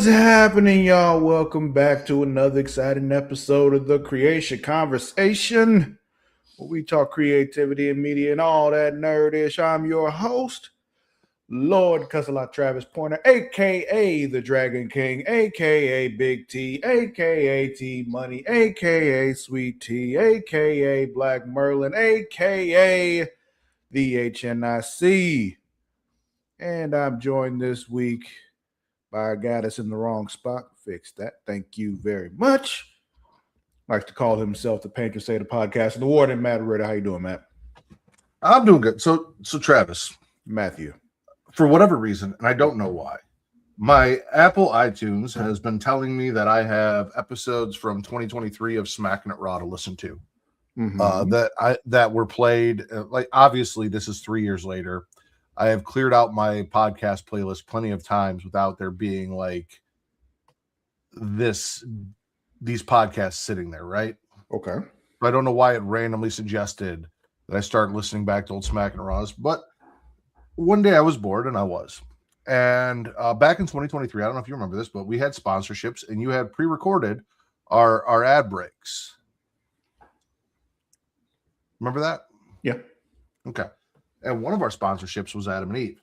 What's happening, y'all? Welcome back to another exciting episode of the Creatia Conversation, where we talk creativity and media and all that nerdish. I'm your host, Lord Cussalot Travis Pointer, aka the Dragon King, aka Big T, aka T Money, aka Sweet T, aka Black Merlin, aka the HNIC. And I'm joined this week by a guy that's in the wrong spot. Fix that. Thank you very much. Likes to call himself the Painter Say the Podcast. The Warden, Matt Ritter. How you doing, Matt? I'm doing good. So Travis, Matthew. for whatever reason, and I don't know why, my Apple iTunes has been telling me that I have episodes from 2023 of Smacking It Raw to listen to. That were played. Like, obviously, this is 3 years later. I have cleared out my podcast playlist plenty of times without there being like these podcasts sitting there, right? Okay. I don't know why it randomly suggested that I start listening back to old Smacking It Raws, but one day I was bored, and I was. And back in 2023, I don't know if you remember this, but we had sponsorships, and you had pre-recorded our ad breaks. Remember that? Yeah. Okay. And one of our sponsorships was Adam and Eve.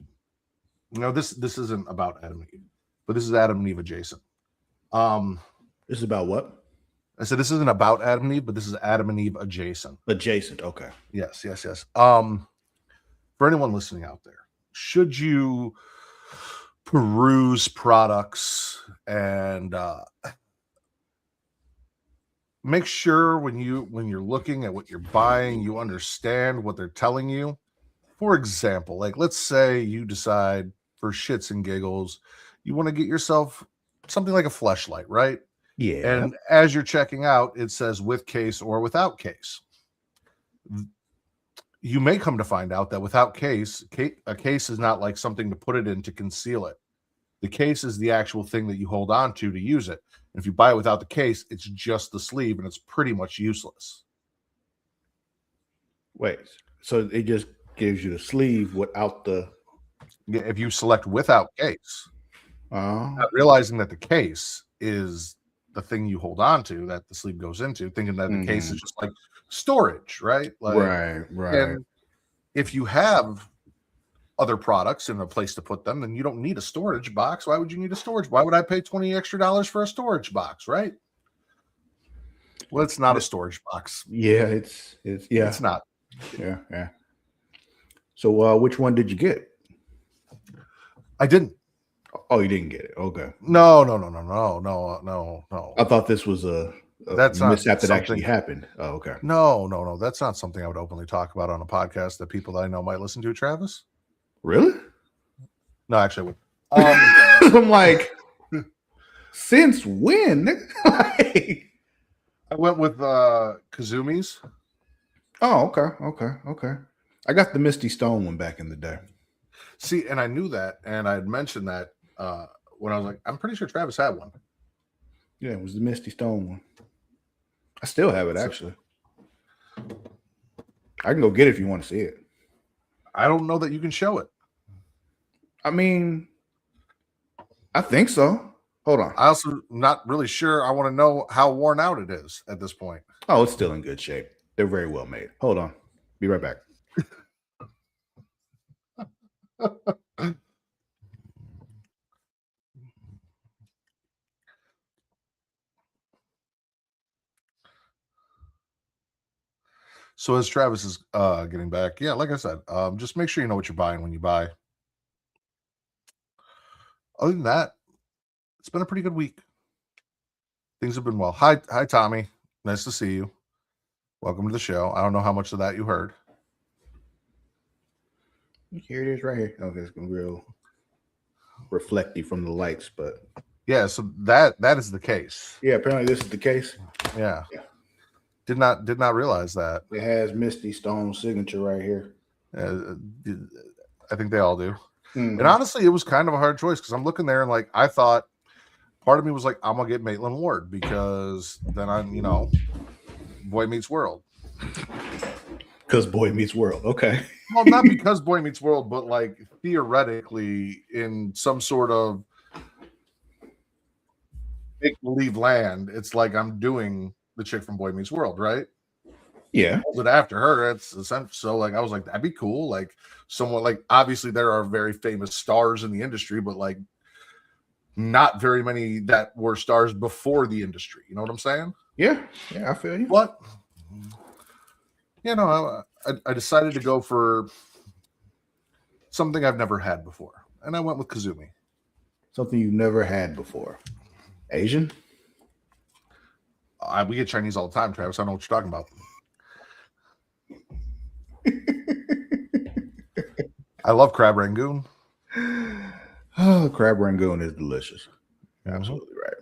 No, this isn't about Adam and Eve, but this is Adam and Eve adjacent. This is about what? I said this isn't about Adam and Eve, but this is Adam and Eve adjacent. Adjacent. Okay. Yes. For anyone listening out there, should you peruse products and make sure when you're looking at what you're buying, you understand what they're telling you. For example, like let's say you decide for shits and giggles, you want to get yourself something like a fleshlight, right? Yeah. And as you're checking out, it says with case or without case. You may come to find out that without case, a case is not like something to put it in to conceal it. The case is the actual thing that you hold on to use it. If you buy it without the case, it's just the sleeve, and it's pretty much useless. Wait. So it just gives you the sleeve without the... Yeah, if you select without case, not realizing that the case is the thing you hold on to, that the sleeve goes into, thinking that the case is just like storage, right? Like, right. And if you have other products and a place to put them, then you don't need a storage box. Why would you need a storage? Why would I pay $20 extra for a storage box, right? Well, it's not a storage box. Yeah, it's not. Yeah. So which one did you get? I didn't. Oh, you didn't get it. Okay. No. I thought this was a mishap that actually happened. Oh, okay. No. That's not something I would openly talk about on a podcast that people that I know might listen to, Travis. Really? No, actually, I'm like, since when? I went with Kazumi's. Oh, okay. I got the Misty Stone one back in the day. See, and I knew that, and I had mentioned that when I was like, I'm pretty sure Travis had one. Yeah, it was the Misty Stone one. I still have it, actually. I can go get it if you want to see it. I don't know that you can show it. I mean, I think so. Hold on. I also not really sure. I want to know how worn out it is at this point. Oh, it's still in good shape. They're very well made. Hold on. Be right back. So as Travis is getting back, yeah, like I said, just make sure you know what you're buying when you buy. Other than that, it's been a pretty good week. Things have been well. Hi, Tommy. Nice to see you. Welcome to the show. I don't know how much of that you heard. Here it is right here. Okay, it's real reflective from the lights, but yeah, so that is the case. Yeah, apparently this is the case. Yeah. Did not realize that. It has Misty Stone's signature right here. I think they all do. Mm-hmm. And honestly, it was kind of a hard choice because I'm looking there and like I thought part of me was like, I'm gonna get Maitland Ward because then I'm, Boy Meets World. Because Boy Meets World. Okay. Well, not because Boy Meets World, but like theoretically in some sort of make believe land, it's like I'm doing the chick from Boy Meets World, right? Yeah. But after her, it's essential. So like I was like, that'd be cool. Like someone like obviously there are very famous stars in the industry, but like not very many that were stars before the industry. You know what I'm saying? Yeah. Yeah, I feel you. But you know, I decided to go for something I've never had before, and I went with Kazumi. Something you've never had before. Asian? We get Chinese all the time, Travis. I don't know what you're talking about. I love crab rangoon. Oh, crab rangoon is delicious. Absolutely right.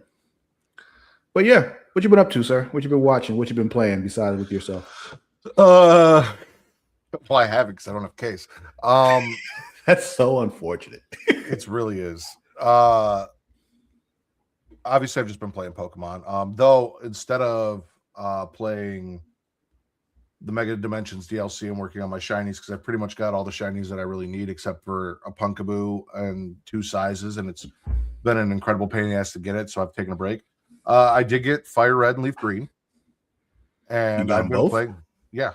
But yeah, what you been up to, sir? What you been watching? What you been playing besides with yourself? Well, I haven't because I don't have a case. That's so unfortunate. It really is. Obviously, I've just been playing Pokemon. Though instead of playing the Mega Dimensions DLC, I'm working on my shinies because I've pretty much got all the shinies that I really need, except for a Punkaboo and 2 sizes, and it's been an incredible pain in the ass to get it. So I've taken a break. I did get Fire Red and Leaf Green, and I've been playing. Yeah.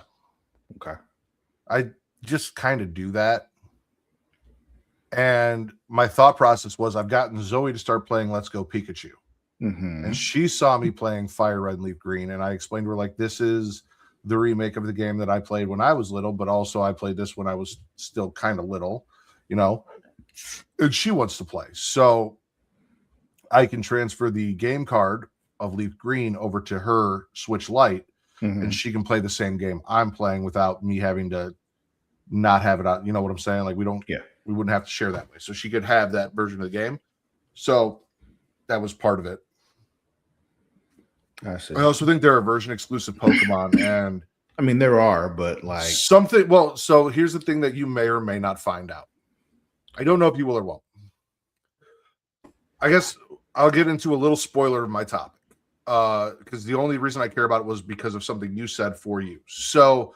Okay. I just kind of do that. And my thought process was I've gotten Zoe to start playing Let's Go Pikachu. And she saw me playing Fire Red and Leaf Green. And I explained to her, like, this is the remake of the game that I played when I was little, but also I played this when I was still kind of little, you know, and she wants to play. So I can transfer the game card of Leaf Green over to her Switch Lite, and she can play the same game I'm playing without me having to not have it on. You know what I'm saying? Like, we wouldn't have to share that way. So she could have that version of the game. So that was part of it. I see. I also think there are version exclusive Pokemon, and I mean there are, but like something. Well, so here's the thing that you may or may not find out. I don't know if you will or won't. I guess I'll get into a little spoiler of my topic, because the only reason I care about it was because of something you said for you. So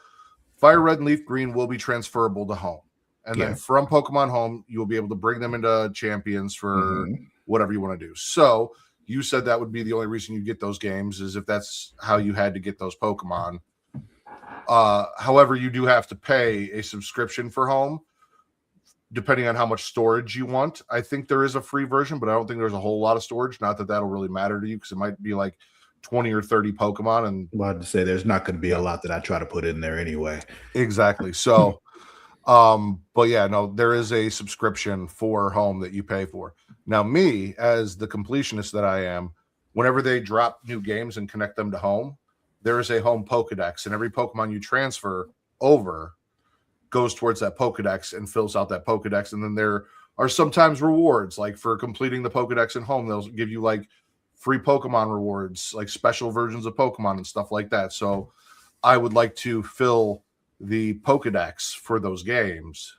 Fire Red and Leaf Green will be transferable to home. And then from Pokemon Home, you will be able to bring them into Champions for whatever you want to do. So you said that would be the only reason you get those games, is if that's how you had to get those Pokemon. However, you do have to pay a subscription for Home, depending on how much storage you want. I think there is a free version, but I don't think there's a whole lot of storage. Not that that'll really matter to you, because it might be like 20 or 30 Pokemon. And I'm about to say there's not going to be a lot that I try to put in there anyway. Exactly. So but yeah, no, there is a subscription for Home that you pay for. Now, me, as the completionist that I am, whenever they drop new games and connect them to Home, there is a Home Pokedex, and every Pokemon you transfer over goes towards that Pokedex and fills out that Pokedex. And then there are sometimes rewards, like for completing the Pokedex in Home, they'll give you like free Pokemon rewards, like special versions of Pokemon and stuff like that. So I would like to fill the Pokedex for those games,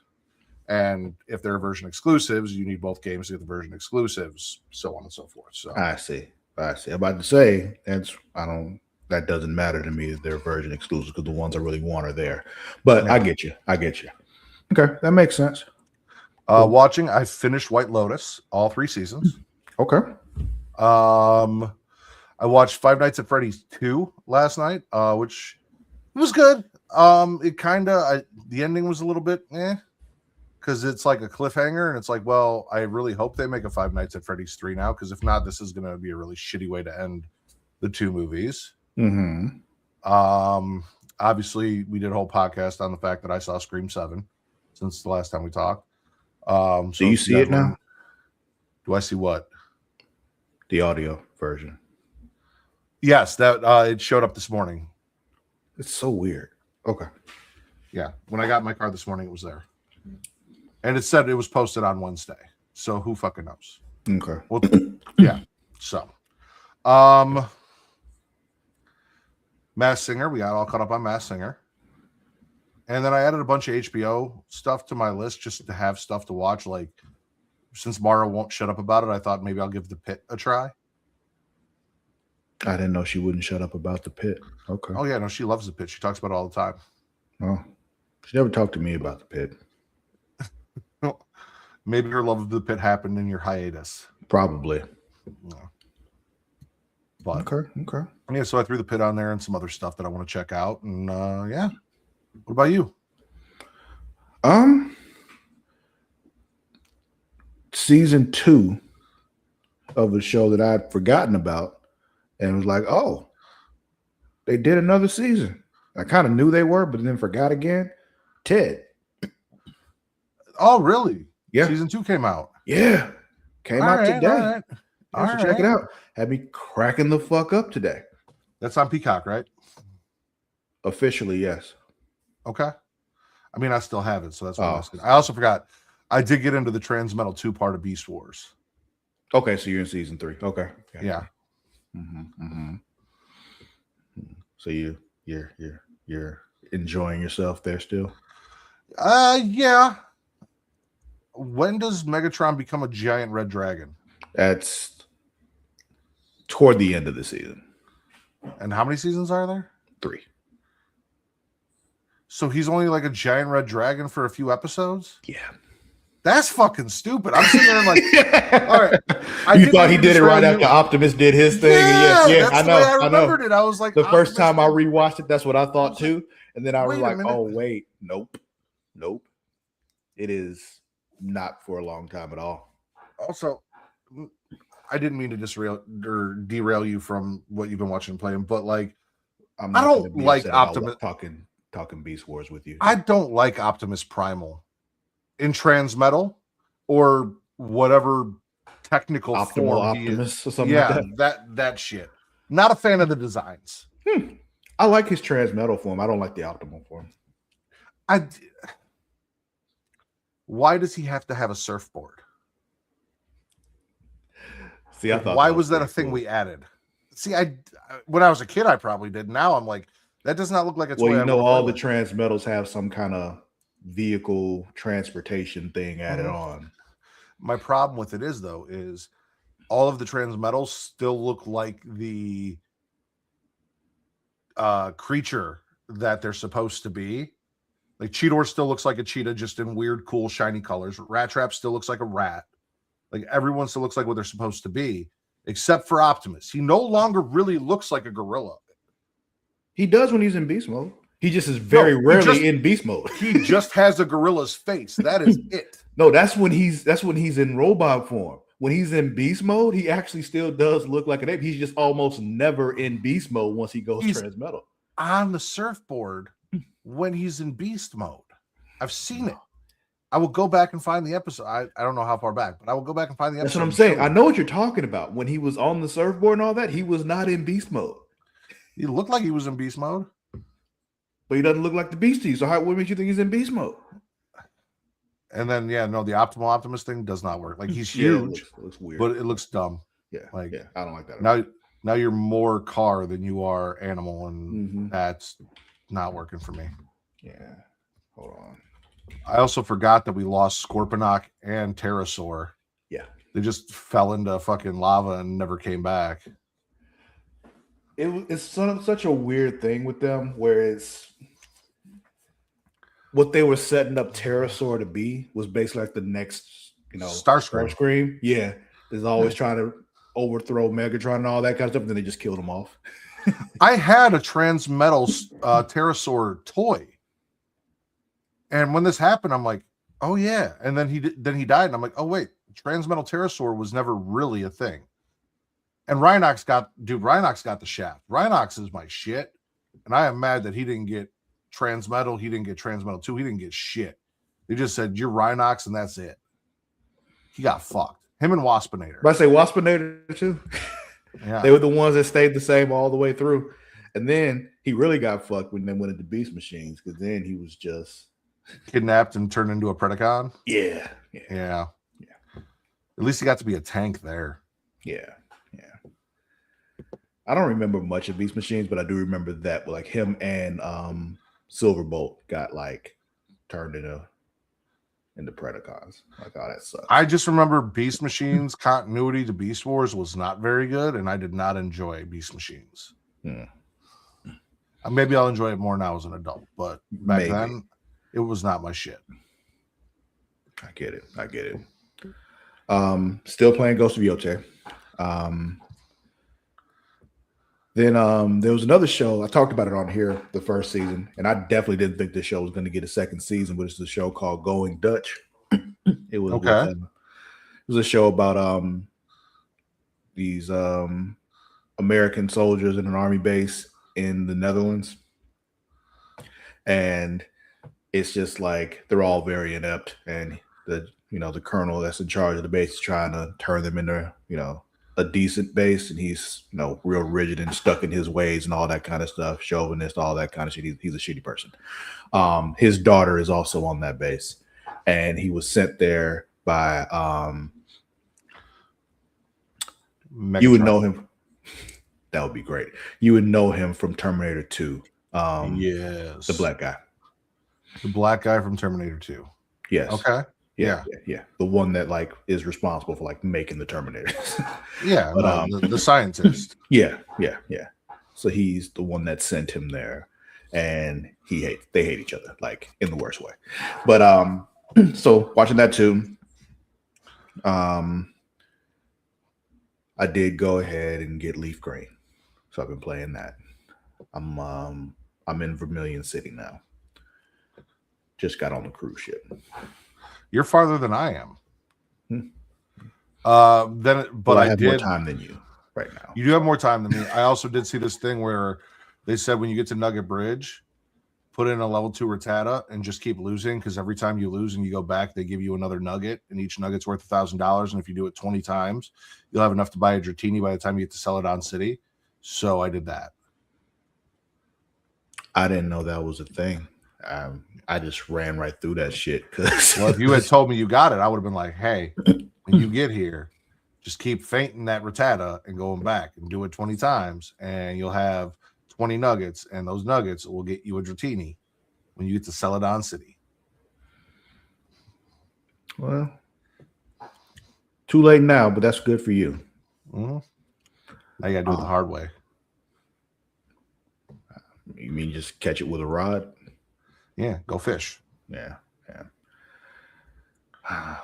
and if they're version exclusives, you need both games to get the version exclusives, so on and so forth. So I see. I'm about to say that doesn't matter to me that they're version exclusive, because the ones I really want are there. But I get you. Okay, that makes sense. Watching, I finished White Lotus, all 3 seasons. Okay. I watched Five Nights at Freddy's 2 last night, which was good. It kind of the ending was a little bit because it's like a cliffhanger, and it's like, well, I really hope they make a Five Nights at Freddy's 3 now, because if not, this is going to be a really shitty way to end the 2 movies. Obviously, we did a whole podcast on the fact that I saw Scream 7 since the last time we talked. So do you see it now? Do I see what? The audio version. Yes, that it showed up this morning. It's so weird. Okay. Yeah, when I got in my car this morning, it was there, and it said it was posted on Wednesday. So who fucking knows? Okay. Well, yeah. So, Masked Singer. We got all caught up on Masked Singer, and then I added a bunch of HBO stuff to my list just to have stuff to watch. Like, since Mara won't shut up about it, I thought maybe I'll give The Pit a try. I didn't know she wouldn't shut up about The Pit. Okay. Oh yeah, no, she loves The Pit. She talks about it all the time. Oh, she never talked to me about The Pit. Maybe her love of The Pit happened in your hiatus. Probably. But okay. Yeah, so I threw the Pit on there and some other stuff that I want to check out. And yeah. What about you? Season 2 of a show that I'd forgotten about and was like, oh, they did another season. I kind of knew they were, but then forgot again. Ted. Oh, really? Yeah. Season 2 came out. Yeah. Came out today. All right. Yeah, so check it out. Had me cracking the fuck up today. That's on Peacock, right? Officially, yes. Okay. I mean, I still have it, so that's what I'm asking. I also forgot. I did get into the Transmetal 2 part of Beast Wars. Okay, so you're in season 3. Okay. Yeah. So you're enjoying yourself there still? Yeah. When does Megatron become a giant red dragon? That's toward the end of the season. And how many seasons are there? 3. So he's only like a giant red dragon for a few episodes? Yeah. That's fucking stupid. I'm sitting there and like, all right. You thought he did it right after Optimus did his thing? Yeah, I know. I remembered it. I was like, the first time I rewatched it, that's what I thought too. And then I was like, oh, wait, nope. It is not for a long time at all. Also, I didn't mean to derail you from what you've been watching and playing, but like, I don't like Optimus talking Beast Wars with you. I don't like Optimus Primal in Transmetal or whatever technical Optimal form Optimus or something like that. That shit. Not a fan of the designs. I like his Transmetal form. I don't like the Optimal form. Why does he have to have a surfboard? See, I thought why was that a thing we added? See, when I was a kid, I probably did. Now I'm like, that does not look like it's. Well, you know, all the Transmetals have some kind of vehicle transportation thing added on. My problem with it is all of the Transmetals still look like the creature that they're supposed to be. Like Cheetor still looks like a cheetah, just in weird, cool, shiny colors. Rat Trap still looks like a rat. Like everyone still looks like what they're supposed to be, except for Optimus. He no longer really looks like a gorilla. He does when he's in beast mode. He just is very rarely in beast mode. He just has a gorilla's face. That is it. No, that's when he's in robot form. When he's in beast mode, he actually still does look like an ape. He's just almost never in beast mode once he goes Transmetal. On the surfboard when he's in beast mode. I've seen it. I will go back and find the episode. I don't know how far back, but I will go back and find the episode. That's what I'm saying. I know what you're talking about. When he was on the surfboard and all that, he was not in beast mode. He looked like he was in beast mode. But he doesn't look like the beastie. So what makes you think he's in beast mode? And then, the Optimal Optimus thing does not work. Like, he's huge. It looks weird. But it looks dumb. Yeah. Like, I don't like that. Now you're more car than you are animal, and that's not working for me. Yeah. Hold on. I also forgot that we lost Scorponok and Pterosaur. Yeah. They just fell into fucking lava and never came back. It's such a weird thing with them, where it's what they were setting up Pterosaur to be was basically like the next, Starscream. Yeah. Is always trying to overthrow Megatron and all that kind of stuff, and then they just killed him off. I had a Transmetal Pterosaur toy. And when this happened, I'm like, oh yeah. And then he died, and I'm like, oh wait, Transmetal Pterosaur was never really a thing. And Rhinox got the shaft. Rhinox is my shit, and I am mad that he didn't get Transmetal. He didn't get Transmetal 2. He didn't get shit. They just said you're Rhinox, and that's it. He got fucked. Him and Waspinator. But I say Waspinator too. Yeah, they were the ones that stayed the same all the way through, and then he really got fucked when they went into Beast Machines, because then he was just kidnapped and turned into a Predacon. Yeah. At least he got to be a tank there. Yeah. I don't remember much of Beast Machines, but I do remember that like him and Silverbolt got like turned into Predacons. Like, oh, that sucks. I just remember Beast Machines continuity to Beast Wars was not very good, and I did not enjoy Beast Machines. Maybe I'll enjoy it more now as an adult, but back then it was not my shit. I get it. Still playing Ghost of Yote. Then there was another show. I talked about it on here the first season, and I definitely didn't think this show was going to get a second season, but it's a show called Going Dutch. It was with Okay. it was a show about these American soldiers in an army base in the Netherlands. And it's just like they're all very inept, and the colonel that's in charge of the base is trying to turn them into a decent base, and he's real rigid and stuck in his ways and all that kind of stuff, chauvinist, all that kind of shit. He's a shitty person. His daughter is also on that base, and he was sent there by you would know him. That would be great. You would know him from Terminator 2. Yes. The black guy. The black guy from Terminator 2. Yes. Okay. Yeah. The one that is responsible for making the Terminators. Yeah, but, the scientist. Yeah. So he's the one that sent him there, and they hate each other in the worst way. But so watching that too, I did go ahead and get Leaf Green, so I've been playing that. I'm in Vermilion City now. Just got on the cruise ship. You're farther than I am. But I have did more time than you right now. You do have more time than me. I also did see this thing where they said when you get to Nugget Bridge, put in a level 2 Rattata and just keep losing, because every time you lose and you go back, they give you another nugget, and each nugget's worth $1,000. And if you do it 20 times, you'll have enough to buy a Dratini by the time you get to Celadon City. So I did that. I didn't know that was a thing. I just ran right through that shit. Well, if you had told me you got it, I would have been like, hey, when you get here, just keep fainting that Rattata and going back and do it 20 times, and you'll have 20 nuggets, and those nuggets will get you a Dratini when you get to Celadon City. Well, too late now, but that's good for you. Mm-hmm. Now you got to do it the hard way. You mean just catch it with a rod? Yeah, go fish. Yeah.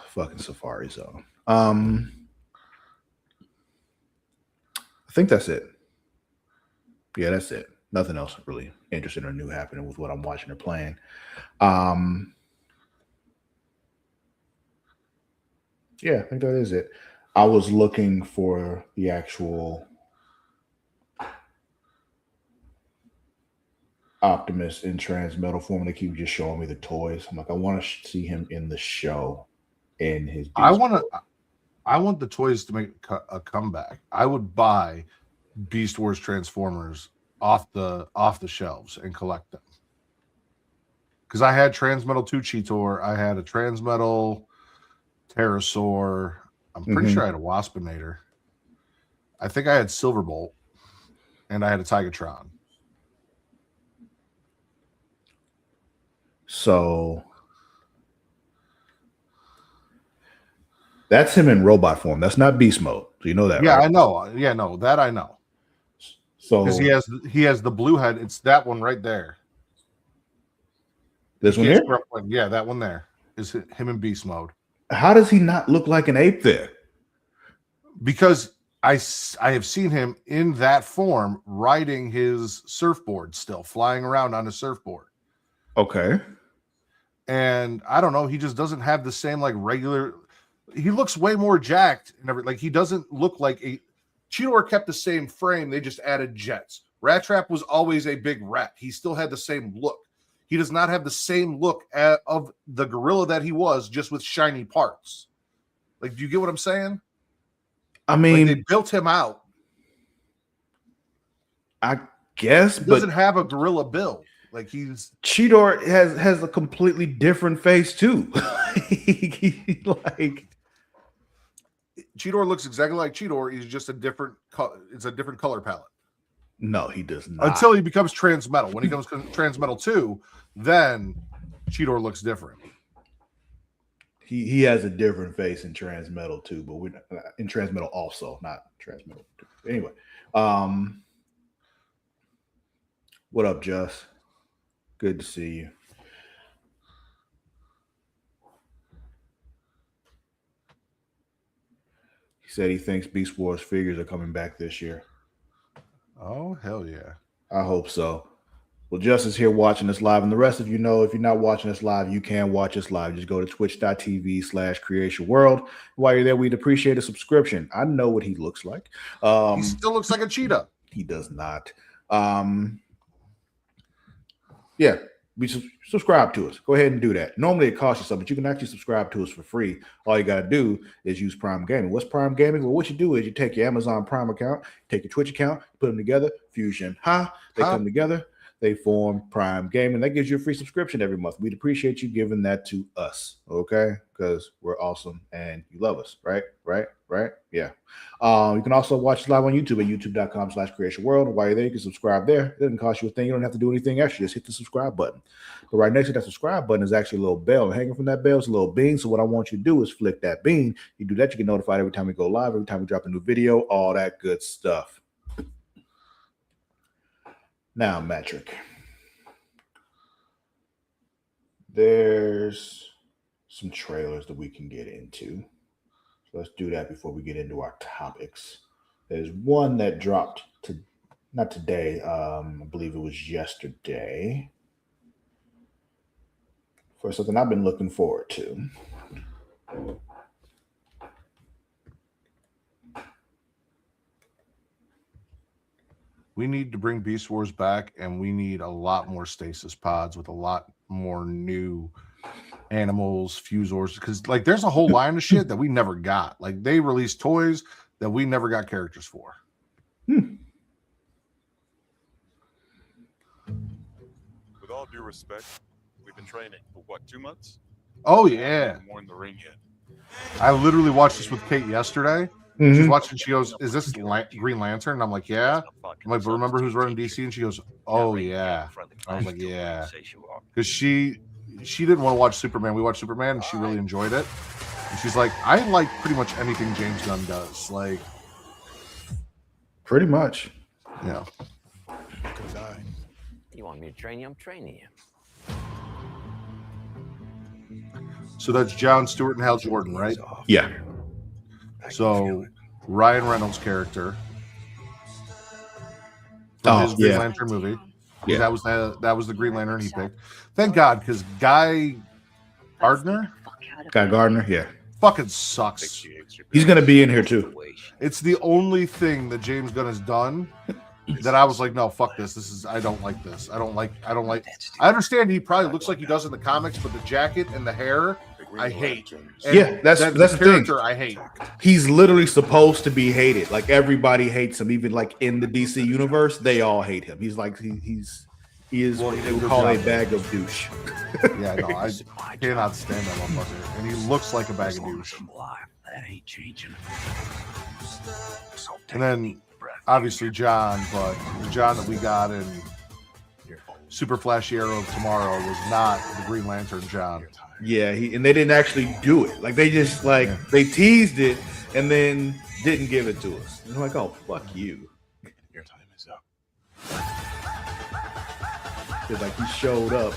Fucking Safari Zone. I think that's it. Yeah, that's it. Nothing else really interesting or new happening with what I'm watching or playing. Yeah, I think that is it. I was looking for the actual Optimus in Transmetal form. They keep just showing me the toys. I'm like, I want to see him in the show in his Beast I want the toys to make a comeback. I would buy Beast Wars Transformers off the shelves and collect them. Because I had Transmetal 2 Cheetor, I had a Transmetal Pterosaur. I'm pretty sure I had a Waspinator. I think I had Silverbolt, and I had a Tigatron. So that's him in robot form. That's not beast mode. So you know that, yeah, right? I know. Yeah, no, that I know. So because he has the blue head. It's that one right there. This one here? Yeah, that one there is him in beast mode. How does he not look like an ape there? Because I have seen him in that form riding his surfboard, still flying around on his surfboard. Okay. And I don't know, he just doesn't have the same regular. He looks way more jacked and everything. He doesn't look like a Cheetor. Kept the same frame, they just added jets. Rat Trap was always a big rat. He still had the same look. He does not have the same look of the gorilla that he was, just with shiny parts. Do you get what I'm saying? I mean, they built him out. I guess, he doesn't have a gorilla build. Cheetor has a completely different face too. Cheetor looks exactly like Cheetor. He's just it's a different color palette. No, he does not. Until he becomes Transmetal. When he becomes Transmetal 2, then Cheetor looks different. He has a different face in Transmetal too, but we're not, in Transmetal also, not Transmetal 2. Anyway, what up, Just? Good to see you. He said he thinks Beast Wars figures are coming back this year. Oh, hell yeah. I hope so. Well, Justin's here watching us live. And the rest of you know, if you're not watching us live, you can watch us live. Just go to twitch.tv/Creatia World. While you're there, we'd appreciate a subscription. I know what he looks like. He still looks like a cheetah. He does not. Yeah, subscribe to us. Go ahead and do that. Normally it costs you something, but you can actually subscribe to us for free. All you got to do is use Prime Gaming. What's Prime Gaming? Well, what you do is you take your Amazon Prime account, take your Twitch account, put them together, fusion, they come together, they form Prime Gaming. That gives you a free subscription every month. We'd appreciate you giving that to us, okay? Because we're awesome and you love us, right? Yeah. You can also watch us live on YouTube at youtube.com/Creatia World. And while you're there, you can subscribe there. It doesn't cost you a thing. You don't have to do anything extra. Just hit the subscribe button. But right next to that subscribe button is actually a little bell. Hanging from that bell is a little bean. So what I want you to do is flick that bean. You do that, you get notified every time we go live, every time we drop a new video, all that good stuff. Now, Metric. There's some trailers that we can get into. So let's do that before we get into our topics. There's one that dropped not today. I believe it was yesterday. For something I've been looking forward to. We need to bring Beast Wars back, and we need a lot more stasis pods with a lot more new animals, fusors, because like there's a whole line of shit that we never got. Like they released toys that we never got characters for. With all due respect, we've been training for what, 2 months? Oh yeah. More in the ring yet. I literally watched this with Kate yesterday. She's watching. She goes, "Is this Green Lantern?" And I'm like, "Yeah." I'm like, "But remember who's running DC?" And she goes, "Oh yeah." I was like, "Yeah," because she didn't want to watch Superman. We watched Superman, and she really enjoyed it. And she's like, "I like pretty much anything James Gunn does." Like, pretty much. Yeah. You want me to train you? I'm training you. So that's Jon Stewart and Hal Jordan, right? Yeah. So Ryan Reynolds' character from his Green Lantern movie. Yeah, that was the Green Lantern he picked. Thank God, because Guy Gardner, yeah, fucking sucks. He's gonna be in here too. It's the only thing that James Gunn has done that I was like, no, fuck this. I don't like this. I don't like. I understand he probably looks like he does in the comics, but the jacket and the hair, I hate. And yeah, that's the character thing. I hate. He's literally supposed to be hated. Like everybody hates him, even like in the DC universe, they all hate him. He's like he is what they would call a bag of douche. Yeah, no, I cannot stand that motherfucker, and he looks like a bag of douche. That ain't changing. And then obviously John, but the John that we got in Super Flash Arrow of Tomorrow was not the Green Lantern John. Yeah, and they didn't actually do it. Like they just they teased it and then didn't give it to us. And I'm like, oh fuck you. Your time is up. It's like he showed up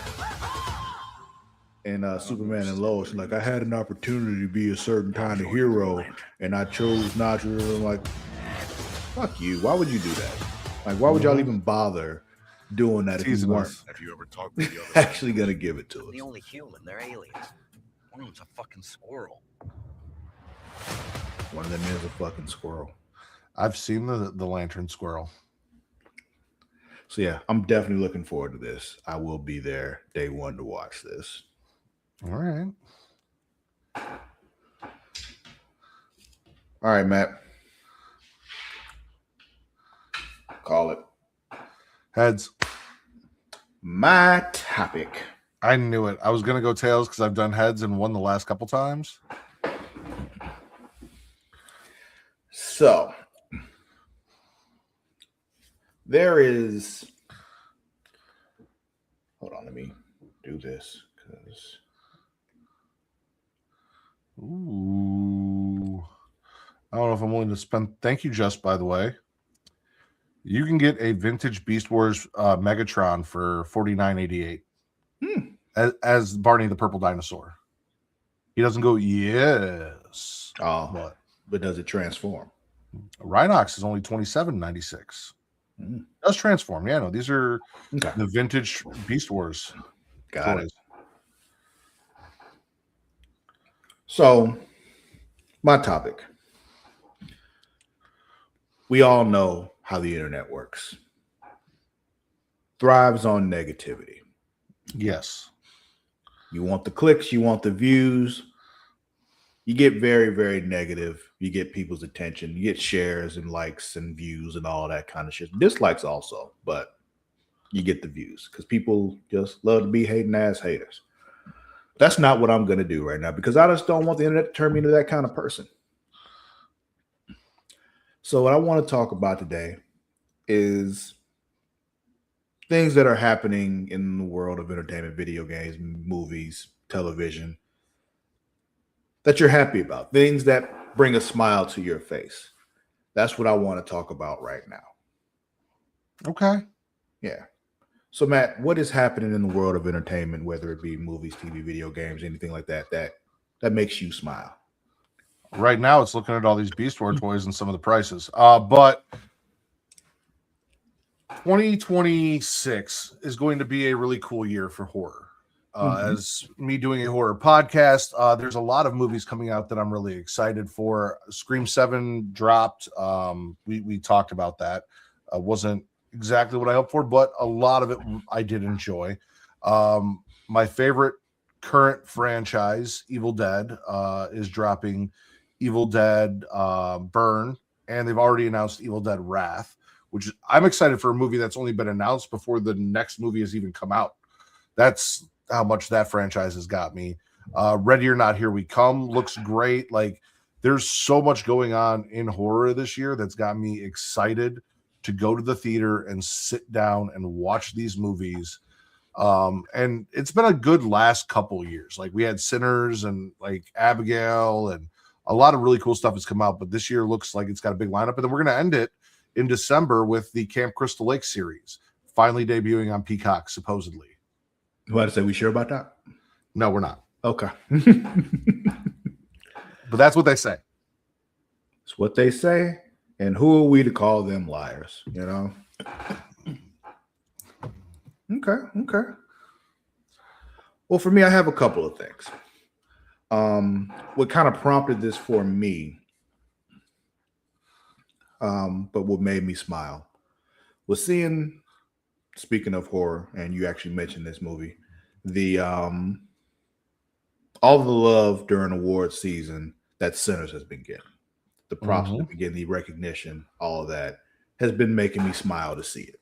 in Superman and Lois, and like I had an opportunity to be a certain kind of hero, and I chose not to. I'm like, fuck you. Why would you do that? Like, why would y'all even bother doing that if you weren't Have you ever talked to the other actually gonna give it to us? The only human, they're aliens. One of them's a fucking squirrel. One of them is a fucking squirrel. I've seen the Lantern Squirrel. So yeah, I'm definitely looking forward to this. I will be there day one to watch this. All right. All right, Matt. Call it. Heads. My topic. I knew it. I was going to go tails because I've done heads and won the last couple times. So, there is... Hold on, let me do this because... Ooh. I don't know if I'm willing to spend... Thank you, Just, by the way. You can get a vintage Beast Wars Megatron for $49.88 as Barney the Purple Dinosaur. He doesn't go, yes. Oh, but does it transform? Rhinox is only $27.96. Does transform. Yeah, no, these are Okay. the vintage Beast Wars Got toys. it. So, my topic. We all know how the internet works. Thrives on negativity. Yes. You want the clicks, you want the views. You get very, very negative. You get people's attention. You get shares and likes and views and all that kind of shit. Dislikes also, but you get the views because people just love to be hating ass haters. That's not what I'm going to do right now because I just don't want the internet to turn me into that kind of person. So, what I want to talk about today is things that are happening in the world of entertainment, video games, movies, television that you're happy about, things that bring a smile to your face. That's what I want to talk about right now. Okay. Yeah. So, Matt, what is happening in the world of entertainment, whether it be movies, TV, video games, anything like that, that makes you smile? Right now, it's looking at all these Beast Wars toys and some of the prices. But 2026 is going to be a really cool year for horror. As me doing a horror podcast, there's a lot of movies coming out that I'm really excited for. Scream 7 dropped. We talked about that. Wasn't exactly what I hoped for, but a lot of it I did enjoy. My favorite current franchise, Evil Dead, is dropping Evil Dead Burn, and they've already announced Evil Dead Wrath, which I'm excited for a movie that's only been announced before the next movie has even come out. That's how much that franchise has got me. Ready or Not, Here We Come looks great. Like, there's so much going on in horror this year that's got me excited to go to the theater and sit down and watch these movies. And it's been a good last couple years. Like, we had Sinners and like Abigail, and a lot of really cool stuff has come out, but this year looks like it's got a big lineup. And then we're going to end it in December with the Camp Crystal Lake series finally debuting on Peacock, supposedly. You want to say we sure about that? No, we're not. Okay. But that's what they say. It's what they say. And who are we to call them liars? You know? Okay. Well, for me, I have a couple of things. What kind of prompted this for me, but what made me smile, was seeing, speaking of horror, and you actually mentioned this movie, the all the love during award season that Sinners has been getting, the props that have been getting, the recognition, all of that has been making me smile to see it.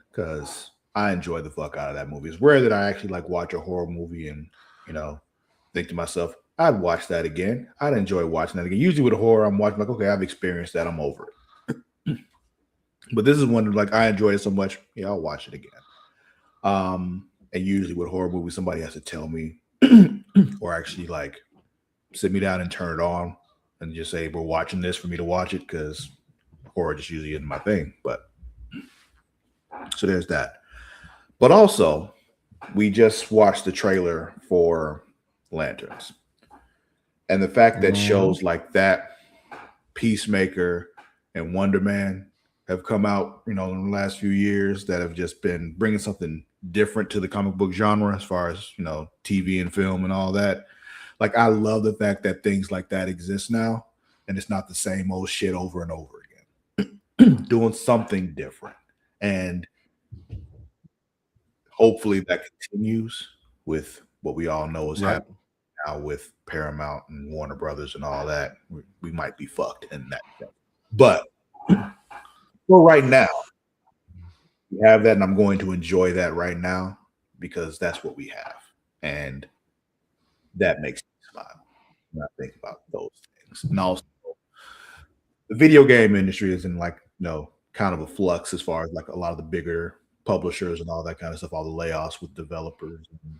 Because I enjoy the fuck out of that movie. It's rare that I actually like watch a horror movie and, you know, think to myself, I'd watch that again. I'd enjoy watching that again. Usually with horror, I'm watching like, okay, I've experienced that. I'm over it. But this is one like I enjoy it so much. Yeah, I'll watch it again. And usually with horror movies, somebody has to tell me or actually like sit me down and turn it on and just say, we're watching this for me to watch it, because horror just usually isn't my thing. But so there's that. But also, we just watched the trailer for Lanterns. And the fact that shows like that, Peacemaker and Wonder Man, have come out, you know, in the last few years that have just been bringing something different to the comic book genre as far as, you know, TV and film and all that. Like, I love the fact that things like that exist now, and it's not the same old shit over and over again. Doing something different. And hopefully that continues with what we all know is happening now with Paramount and Warner Brothers and all that. We might be fucked in that sense. But for right now, we have that, and I'm going to enjoy that right now because that's what we have. And that makes me smile when I think about those things. And also, the video game industry is in like, you know, kind of a flux as far as like a lot of the bigger publishers and all that kind of stuff, all the layoffs with developers and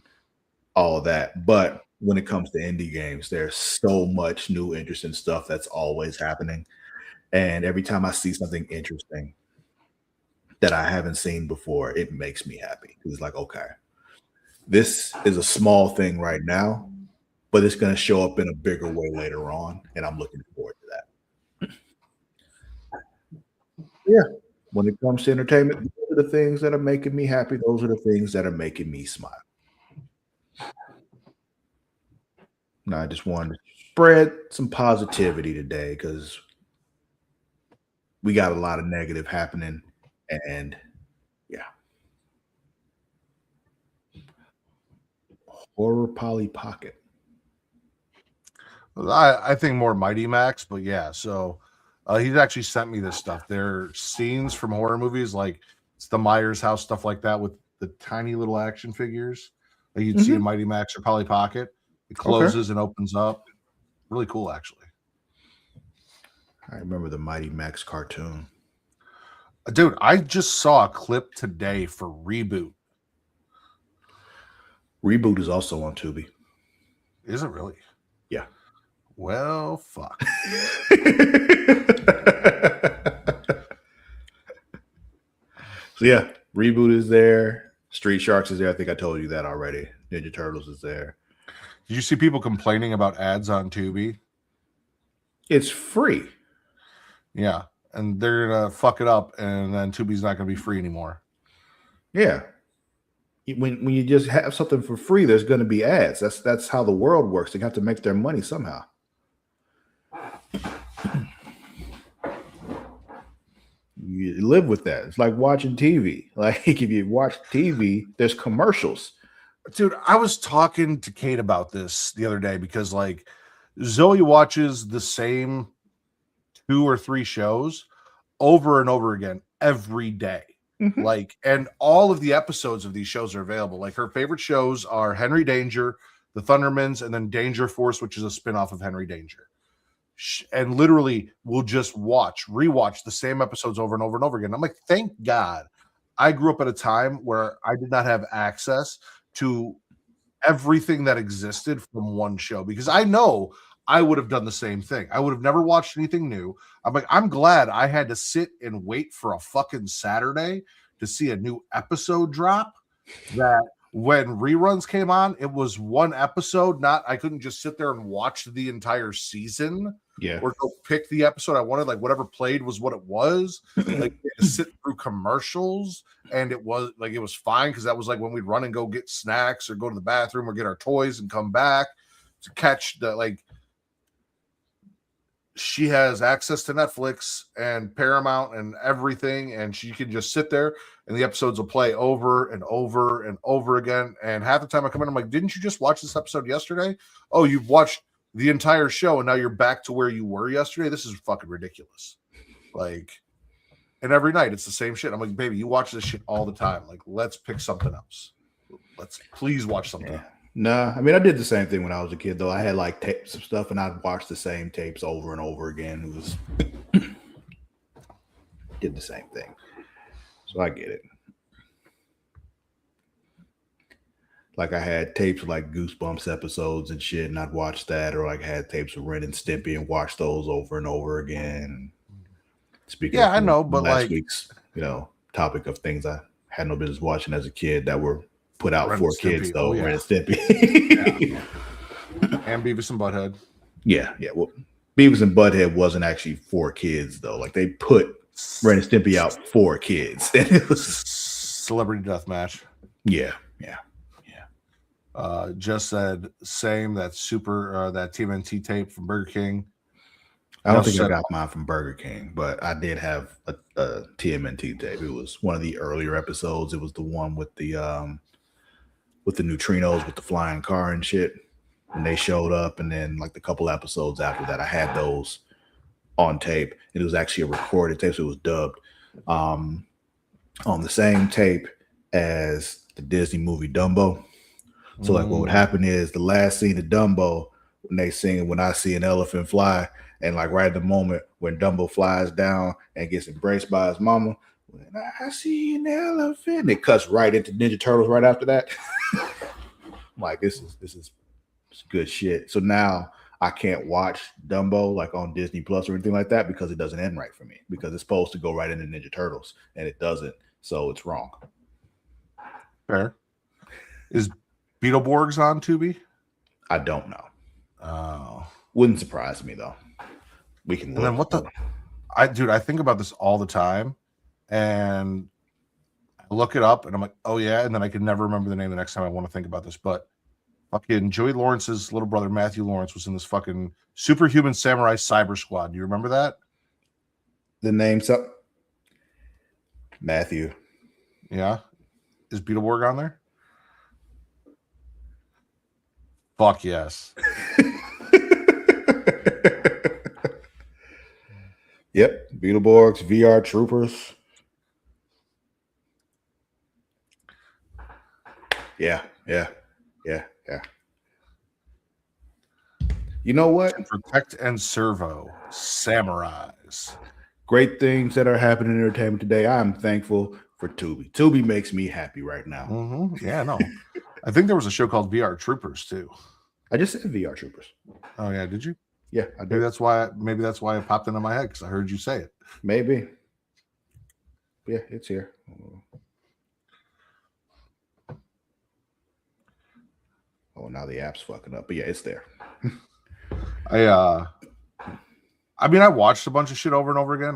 all of that. But when it comes to indie games, there's so much new interesting stuff that's always happening. And every time I see something interesting that I haven't seen before, it makes me happy. It's like, okay, this is a small thing right now, but it's going to show up in a bigger way later on. And I'm looking forward to that. Yeah. When it comes to entertainment, those are the things that are making me happy. Those are the things that are making me smile. And I just wanted to spread some positivity today because we got a lot of negative happening. And yeah. Horror Polly Pocket. I think more Mighty Max, but yeah. So he's actually sent me this stuff. There are scenes from horror movies, like it's the Myers house, stuff like that, with the tiny little action figures that you'd see in Mighty Max or Polly Pocket. It closes and opens up. Really cool, actually. I remember the Mighty Max cartoon. Dude, I just saw a clip today for Reboot. Reboot is also on Tubi. Is it really? Yeah. Well, fuck. So yeah, Reboot is there. Street Sharks is there. I think I told you that already. Ninja Turtles is there. Did you see people complaining about ads on Tubi? It's free. Yeah. And they're going to fuck it up, and then Tubi's not going to be free anymore. Yeah. When you just have something for free, there's going to be ads. That's how the world works. They have to make their money somehow. You live with that. It's like watching TV. Like if you watch TV, there's commercials. Dude, I was talking to Kate about this the other day because like Zoe watches the same 2 or 3 shows over and over again every day. Mm-hmm. Like, and all of the episodes of these shows are available. Like her favorite shows are Henry Danger, The Thundermans, and then Danger Force, which is a spinoff of Henry Danger. And literally we'll just rewatch the same episodes over and over and over again. I'm like, thank God I grew up at a time where I did not have access to everything that existed from one show, because I know I would have done the same thing. I would have never watched anything new. I'm like, I'm glad I had to sit and wait for a fucking Saturday to see a new episode drop. That when reruns came on, it was one episode. Not I couldn't just sit there and watch the entire season. Yeah. Or go pick the episode I wanted. Like whatever played was what it was. Like sit through commercials, and it was fine because that was like when we'd run and go get snacks or go to the bathroom or get our toys and come back to catch the like. She has access to Netflix and Paramount and everything, and she can just sit there and the episodes will play over and over and over again. And half the time I come in, I'm like, didn't you just watch this episode yesterday? Oh, you've watched the entire show and now you're back to where you were yesterday. This is fucking ridiculous. Like, and every night it's the same shit. I'm like, baby, you watch this shit all the time. Like, let's pick something else. Let's please watch something else. No, I mean, I did the same thing when I was a kid, though. I had like tapes of stuff, and I'd watch the same tapes over and over again. It was did the same thing, so I get it. Like I had tapes of like Goosebumps episodes and shit, and I'd watch that, or like I had tapes of Ren and Stimpy and watch those over and over again. Speaking, I know, but last like week's topic of things I had no business watching as a kid that were put out for kids, though. Ren and Stimpy. And Beavis and Butthead. Yeah. Well, Beavis and Butthead wasn't actually for kids, though. Like they put Ren and Stimpy out for kids. And it was Celebrity Deathmatch. Yeah. Just said same. That that TMNT tape from Burger King. I don't think I got mine from Burger King, but I did have a TMNT tape. It was one of the earlier episodes. It was the one with the neutrinos with the flying car and shit. And they showed up, and then like the couple episodes after that, I had those on tape. It was actually a recorded tape, so it was dubbed on the same tape as the Disney movie Dumbo. So like what would happen is the last scene of Dumbo, when they sing "When I See an Elephant Fly," and like right at the moment when Dumbo flies down and gets embraced by his mama, "When I see an elephant," it cuts right into Ninja Turtles right after that. I'm like, this is good shit. So now I can't watch Dumbo like on Disney Plus or anything like that because it doesn't end right for me, because it's supposed to go right into Ninja Turtles and it doesn't. So it's wrong. Fair. Is Beetleborgs on Tubi? I don't know. Oh, wouldn't surprise me though. We can. And then what the? I think about this all the time, and I look it up, and I'm like, oh yeah, and then I can never remember the name the next time I want to think about this. But fucking Joey Lawrence's little brother Matthew Lawrence was in this fucking Superhuman Samurai Cyber Squad. Do you remember that? The name's up. Matthew. Yeah. Is Beetleborg on there? Fuck yes. Yep. Beetleborgs, VR Troopers. Yeah. You know what? Protect and Servo Samurais. Great things that are happening in entertainment today. I'm thankful for Tubi. Tubi makes me happy right now. Mm-hmm. Yeah, no. I think there was a show called VR Troopers too. I just said VR Troopers. Oh yeah, did you? Yeah, I did. Maybe that's why it popped into my head because I heard you say it. Maybe. Yeah, it's here. Oh, now the app's fucking up. But yeah, it's there. I mean, I watched a bunch of shit over and over again.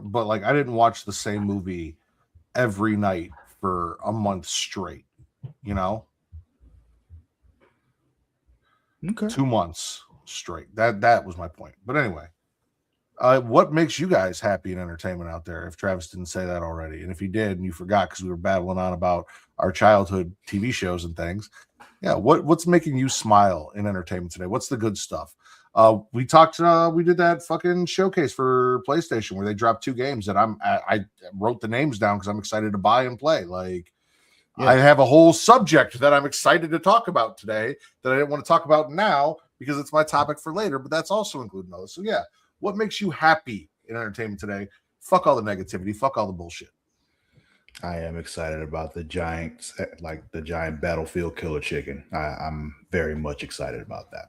But like I didn't watch the same movie every night for a month straight, you know? Okay. 2 months straight. That was my point. But anyway, what makes you guys happy in entertainment out there? If Travis didn't say that already, and if he did and you forgot because we were babbling on about our childhood TV shows and things, yeah, what's making you smile in entertainment today? What's the good stuff? We did that fucking showcase for PlayStation where they dropped 2 games that I wrote the names down because I'm excited to buy and play. Like, yeah. I have a whole subject that I'm excited to talk about today that I didn't want to talk about now because it's my topic for later, but that's also including those. So yeah, what makes you happy in entertainment today? Fuck all the negativity. Fuck all the bullshit. I am excited about the giant battlefield killer chicken. I'm very much excited about that.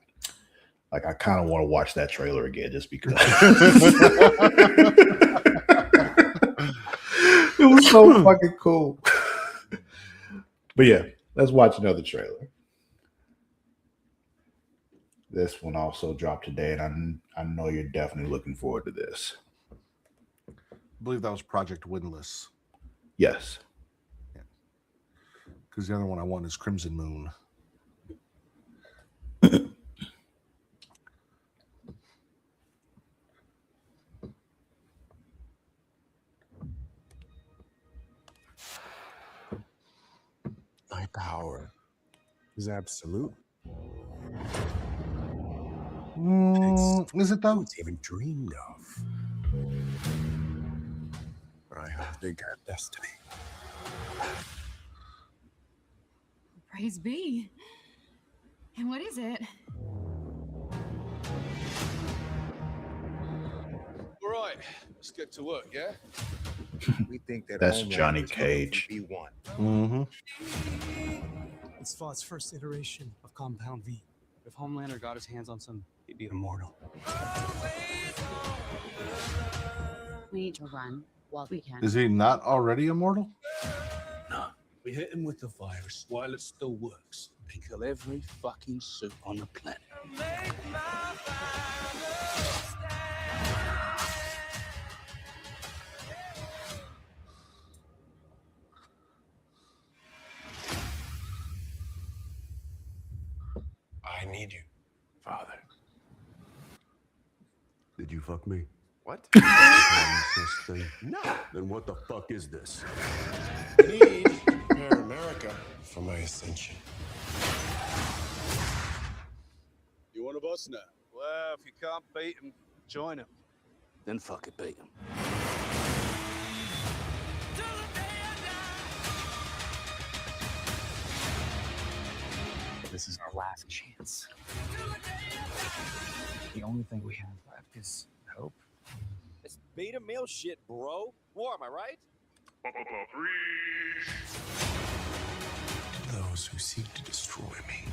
Like, I kind of want to watch that trailer again just because it was so fucking cool. But yeah, let's watch another trailer. This one also dropped today, and I know you're definitely looking forward to this. I believe that was Project Windless. Yes. Yeah. Because the other one I want is Crimson Moon. My power is absolute. Is it though? It's even dreamed of. But I have a bigger destiny. Praise be. And what is it? All right, let's get to work, yeah? We think that That's Homeland Johnny is Cage. B1. Mm-hmm. It's Thought's first iteration of Compound V. If Homelander got his hands on some, he'd be immortal. We need to run while we can. Is he not already immortal? No, we hit him with the virus while it still works and kill every fucking suit on the planet. I need you, Father. Did you fuck me? What? No. Then what the fuck is this? I need to prepare America for my ascension. You want a boss now? Well, if you can't beat him, join him. Then fuck it, beat him. This is our last chance. The only thing we have left is hope. It's beta male shit, bro. War, am I right? Those who seek to destroy me,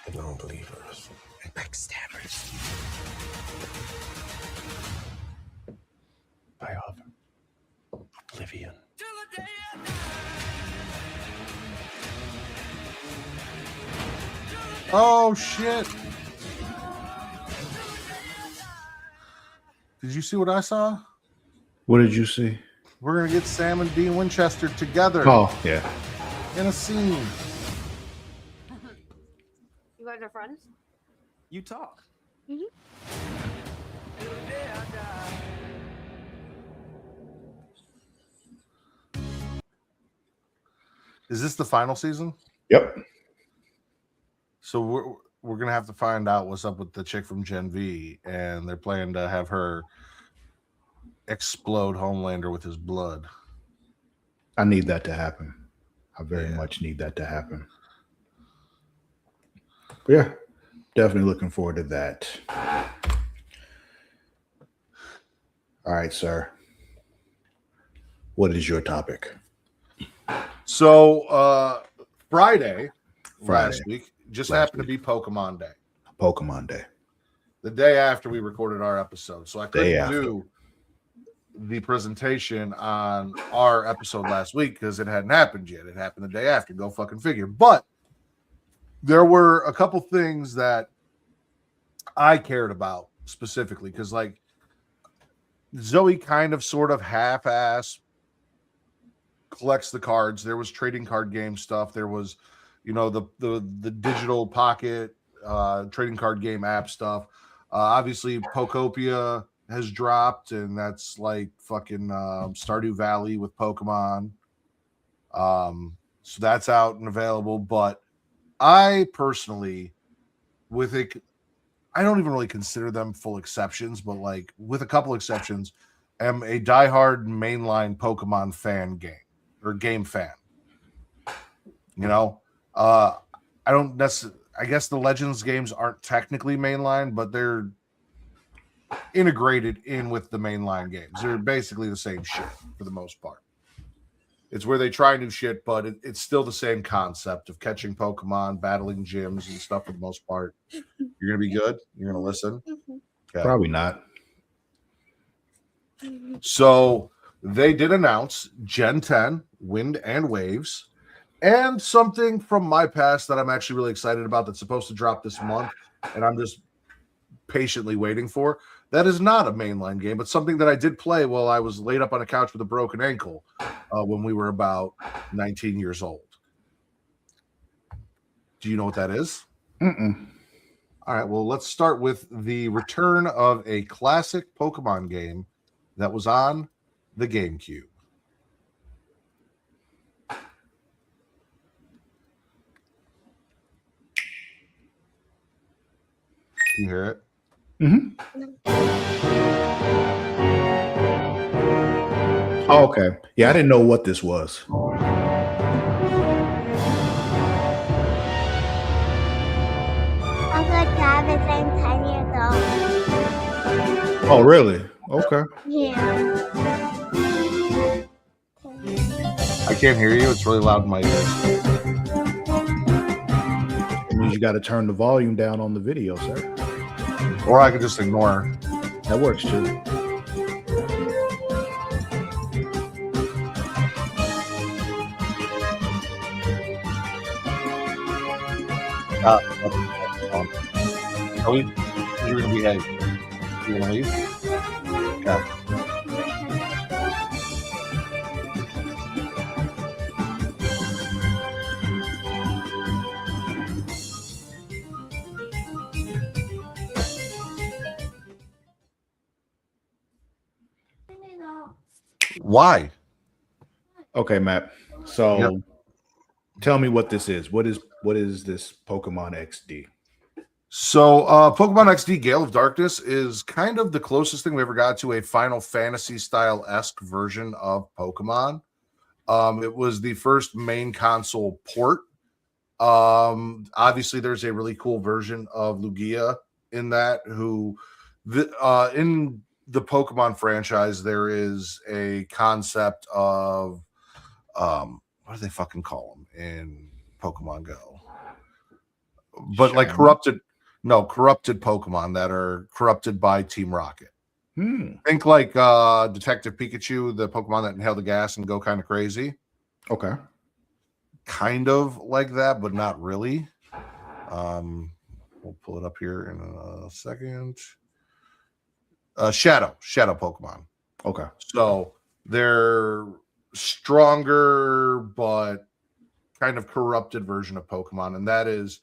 the non-believers and backstabbers. I offer oblivion. Oh shit! Did you see what I saw? What did you see? we're gonna get Sam and Dean Winchester together Oh, yeah. in a scene. You guys are friends? You talk. Is this the final season? Yep. So we're gonna have to find out what's up with the chick from Gen V, and they're planning to have her explode Homelander with his blood. I need that to happen. I very much need that to happen. But yeah, definitely looking forward to that. All right, sir. What is your topic? So Friday last week just happened to be Pokemon Day. Pokemon Day. The day after we recorded our episode. So I couldn't do the presentation on our episode last week because it hadn't happened yet. It happened the day after. Go fucking figure. But there were a couple things that I cared about specifically because, like, Zoe kind of sort of half-ass collects the cards. There was trading card game stuff. There was, you know, the digital pocket trading card game app stuff. Obviously, Pokopia has dropped, and that's like fucking Stardew Valley with Pokemon. So that's out and available. But I personally, I don't even really consider them full exceptions, but like with a couple exceptions, am a diehard mainline Pokemon game fan. You know, I don't necessarily. I guess the Legends games aren't technically mainline, but they're integrated in with the mainline games. They're basically the same shit for the most part. It's where they try new shit, but it's still the same concept of catching Pokemon, battling gyms and stuff for the most part. You're going to be good? You're going to listen? Okay. Probably not. So they did announce Gen 10, Wind and Waves, and something from my past that I'm actually really excited about that's supposed to drop this month, and I'm just patiently waiting for. That is not a mainline game, but something that I did play while I was laid up on a couch with a broken ankle when we were about 19 years old. Do you know what that is? Mm-mm. All right, well, let's start with the return of a classic Pokemon game that was on the GameCube. You hear it? Mm-hmm. Oh, okay. Yeah, I didn't know what this was. I'm going to have the same 10 years old. Oh, really? Okay. Yeah. I can't hear you. It's really loud in my ears. It means you got to turn the volume down on the video, sir. Or I could just ignore. That works too. You're going to behave. You're going to leave? Okay. Why? Okay, Matt. So tell me what this is. What is this Pokemon XD? So Pokemon XD Gale of Darkness is kind of the closest thing we ever got to a Final Fantasy style-esque version of Pokemon. It was the first main console port. Obviously, there's a really cool version of Lugia in that in the Pokemon franchise, there is a concept of what do they fucking call them in Pokemon Go? But like corrupted Pokemon that are corrupted by Team Rocket. Think like Detective Pikachu, the Pokemon that inhale the gas and go kind of crazy. Okay. Kind of like that, but not really. We'll pull it up here in a second. Shadow Pokemon. Okay. So their stronger but kind of corrupted version of Pokemon, and that is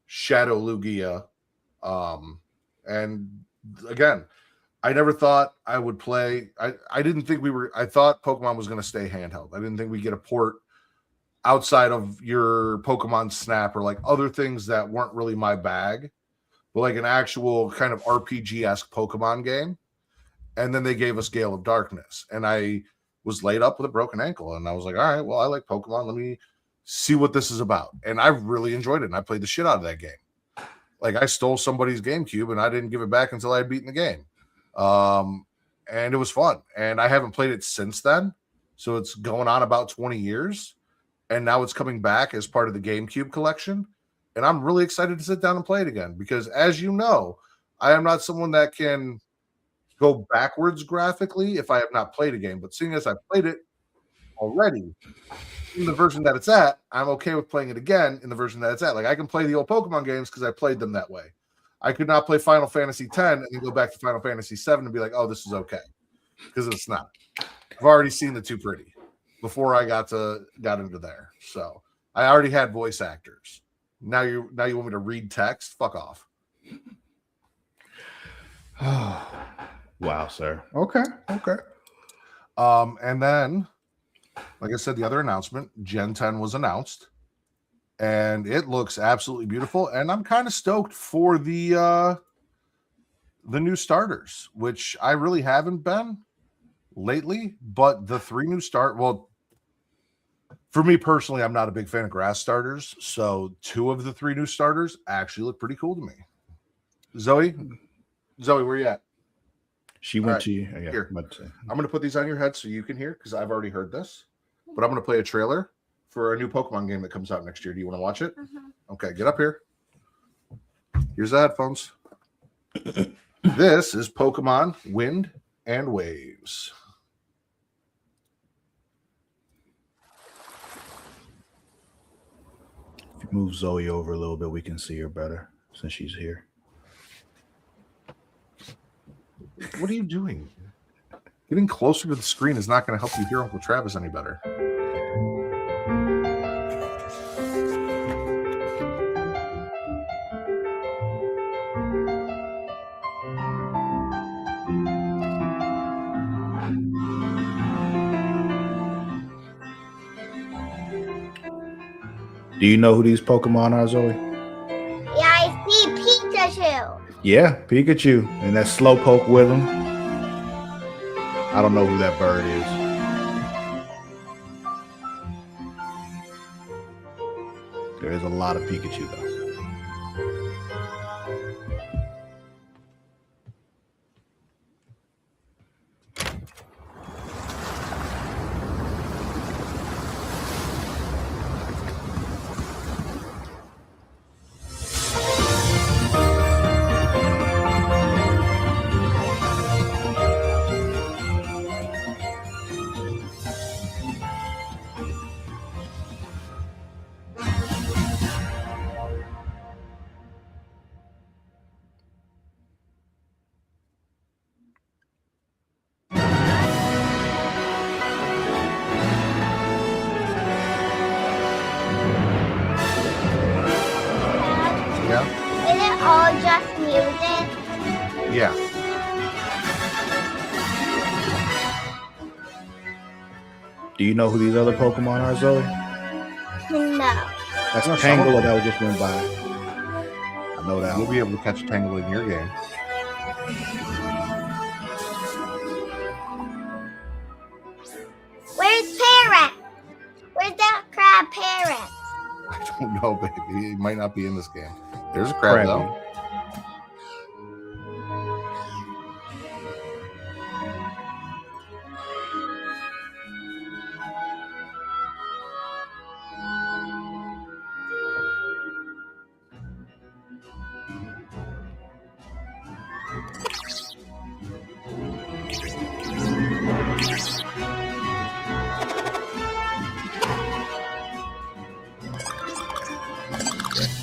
Shadow Lugia. And again, I never thought I would play. I didn't think I thought Pokemon was going to stay handheld. I didn't think we'd get a port outside of your Pokemon Snap or like other things that weren't really my bag, but like an actual kind of RPG-esque Pokemon game. And then they gave us Gale of Darkness, and I was laid up with a broken ankle, and I was like, all right, well, I like Pokemon. Let me see what this is about. And I really enjoyed it, and I played the shit out of that game. Like, I stole somebody's GameCube, and I didn't give it back until I had beaten the game. And it was fun. And I haven't played it since then, so it's going on about 20 years, and now it's coming back as part of the GameCube collection. And I'm really excited to sit down and play it again, because as you know, I am not someone that can go backwards graphically if I have not played a game. But seeing as I've played it already in the version that it's at, I'm okay with playing it again in the version that it's at. Like, I can play the old Pokemon games because I played them that way. I could not play Final Fantasy X and then go back to Final Fantasy VII and be like, oh, this is okay, because it's not. I've already seen the Too Pretty before I got into there. So I already had voice actors. Now you want me to read text? Fuck off. Wow, sir. Okay. And then, like I said, the other announcement, Gen 10 was announced, and it looks absolutely beautiful. And I'm kind of stoked for the new starters, which I really haven't been lately. But the 3 new for me personally, I'm not a big fan of grass starters, so 2 of the 3 new starters actually look pretty cool to me. Zoe, where you at? She went right, to you. Yeah, here. I'm going to put these on your head so you can hear, because I've already heard this. But I'm going to play a trailer for a new Pokemon game that comes out next year. Do you want to watch it? Okay, get up here. Here's the headphones. This is Pokemon Wind and Waves. If you move Zoe over a little bit, we can see her better since she's here. What are you doing? Getting closer to the screen is not going to help you hear Uncle Travis any better. Do you know who these Pokemon are, Zoe? Yeah, I see Pikachu. Yeah, Pikachu. And that Slowpoke with him. I don't know who that bird is. There is a lot of Pikachu, though. Is it all just music? Yeah. Do you know who these other Pokemon are, Zoe? No. That's No, Tangela that was just went by. I know that. You'll be able to catch Tangle in your game. Where's Parrot? Where's that crab Parrot? I don't know, baby. It might not be in this game. There's a crab, though.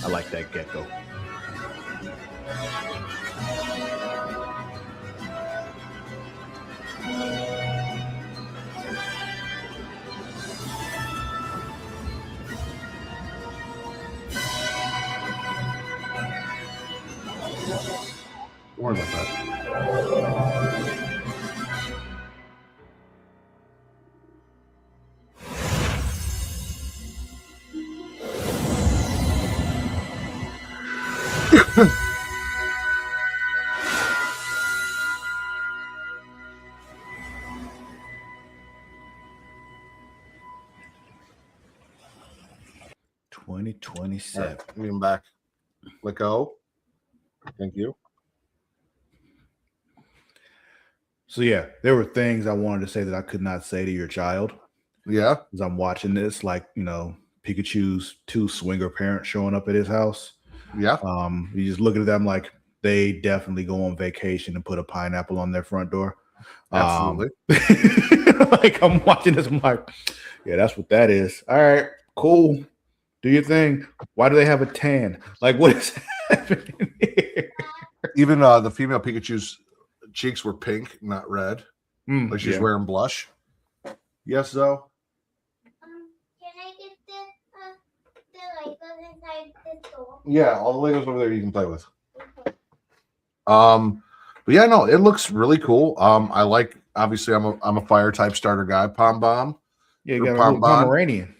I like that gecko. 2027. Give him back. Let go. Thank you. So yeah, there were things I wanted to say that I could not say to your child. Yeah. As I'm watching this, like, Pikachu's 2 swinger parents showing up at his house. Yeah. You just look at them like they definitely go on vacation and put a pineapple on their front door. Absolutely. Like, I'm watching this, I'm like, yeah, that's what that is. All right, cool. Do your thing. Why do they have a tan? Like, what is happening here? Even the female Pikachu's cheeks were pink, not red. Like she's wearing blush. Yes, Zoe? Can I get the Legos inside the store? Yeah, all the Legos over there you can play with. But yeah, no, it looks really cool. I like, obviously I'm a fire type starter guy. Pom Bomb. Yeah, you got a little Pomeranian.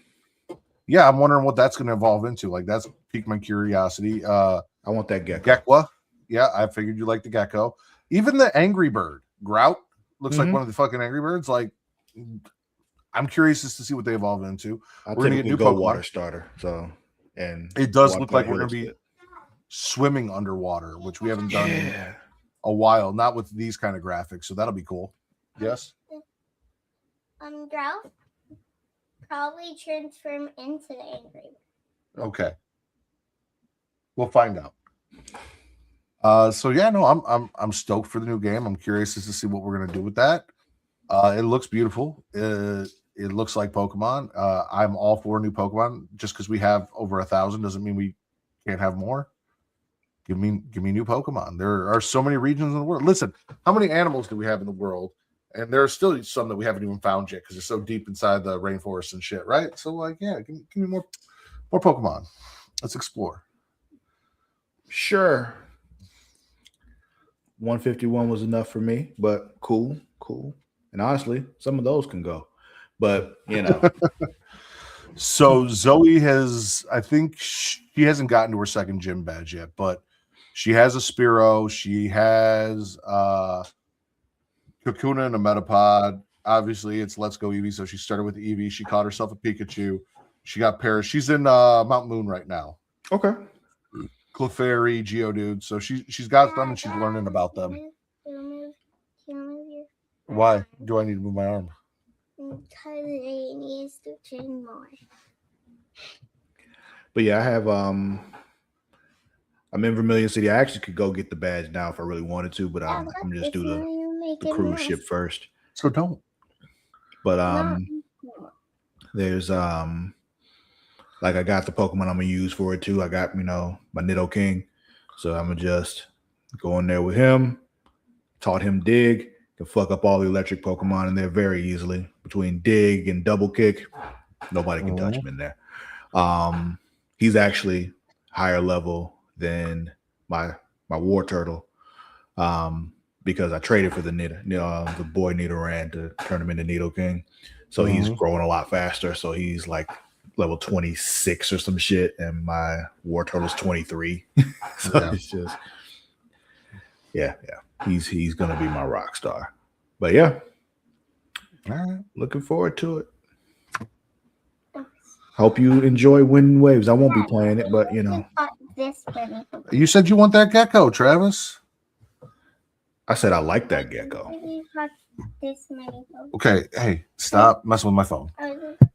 Yeah, I'm wondering what that's going to evolve into. Like, that's piqued my curiosity. I want that gecko. Gekwa. Yeah, I figured you like the gecko. Even the Angry Bird, Grout, looks like one of the fucking Angry Birds. Like, I'm curious as to see what they evolve into. We're going to get new go Pokemon. water starter. So, and it does look like we're going to be swimming underwater, which we haven't done in a while, not with these kind of graphics. So that'll be cool. Yes. Drought probably transform into the Angry Bird. Okay. We'll find out. So yeah, no, I'm stoked for the new game. I'm curious as to see what we're gonna do with that. It looks beautiful. It looks like Pokemon. I'm all for new Pokemon. Just because we have over 1,000 doesn't mean we can't have more. Give me new Pokemon. There are so many regions in the world. Listen, how many animals do we have in the world? And there are still some that we haven't even found yet because they're so deep inside the rainforest and shit, right? So, like, yeah, give me more Pokemon. Let's explore. Sure. 151 was enough for me, but cool. And honestly, some of those can go. But, So Zoe has, I think she hasn't gotten to her second gym badge yet, but she has a Spearow. She has Kakuna and a Metapod. Obviously, it's Let's Go Eevee, so she started with Eevee. She caught herself a Pikachu. She got Paris. She's in Mount Moon right now. Okay. Clefairy, Geodude. So she's got them and she's learning about them. Why do I need to move my arm? Because it needs to train more. But yeah, I have I'm in Vermilion City. I actually could go get the badge now if I really wanted to, but I'm just do the cruise ship first. So don't. But there's like I got the Pokemon I'm gonna use for it too. I got my Nidoking, so I'm gonna just go in there with him. Taught him Dig. Can fuck up all the electric Pokemon in there very easily. Between Dig and Double Kick, nobody can touch him in there. He's actually higher level than my War Turtle, because I traded for the boy Nidoran to turn him into Nidoking. So he's growing a lot faster. So he's like level 26 or some shit, and my War Turtle's 23. So it's just yeah. He's gonna be my rock star. But yeah, all right, looking forward to it. Hope you enjoy Wind Waves. I won't be playing it, but You said you want that gecko, Travis. I said I like that gecko. Okay, hey, stop messing with my phone.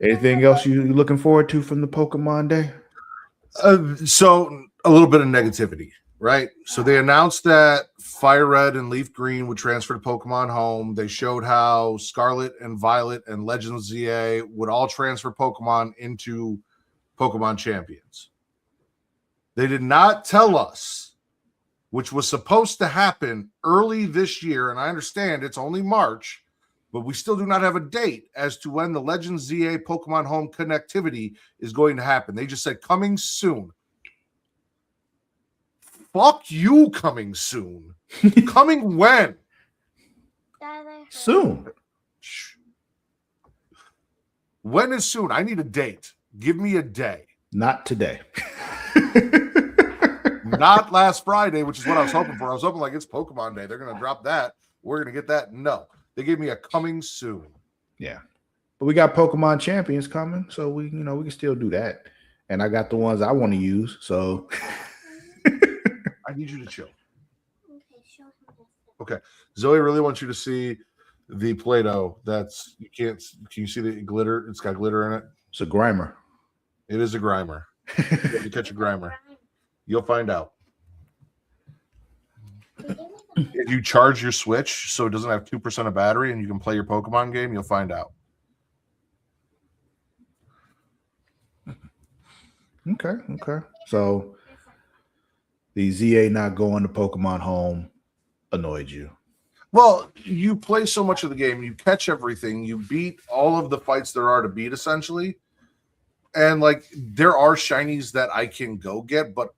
Anything else you looking forward to from the Pokemon Day? So a little bit of negativity, right? So they announced that Fire Red and Leaf Green would transfer to Pokemon Home. They showed how Scarlet and Violet and Legends ZA would all transfer Pokemon into Pokemon Champions. They did not tell us, which was supposed to happen early this year, and I understand it's only March, but we still do not have a date as to when the Legends ZA Pokemon Home connectivity is going to happen. They just said coming soon. Fuck you, coming soon. Coming when? Soon. When is soon? I need a date. Give me a day. Not today. Not last Friday, which is what I was hoping for. I was hoping like it's Pokemon Day. They're going to drop that. We're going to get that. No. They gave me a coming soon. Yeah. But we got Pokemon Champions coming, so we can still do that. and I got the ones I want to use. So I need you to chill. Okay, show him this. Okay. Zoe really wants you to see the Play-Doh. That's you can't. Can you see the glitter? It's got glitter in it. it's a grimer. It is a grimer. You catch a grimer. You'll find out. If you charge your Switch so it doesn't have 2% of battery and you can play your Pokemon game, you'll find out. Okay. So the ZA not going to Pokemon Home annoyed you. Well, you play so much of the game, you catch everything, you beat all of the fights there are to beat, essentially. And like there are shinies that I can go get, but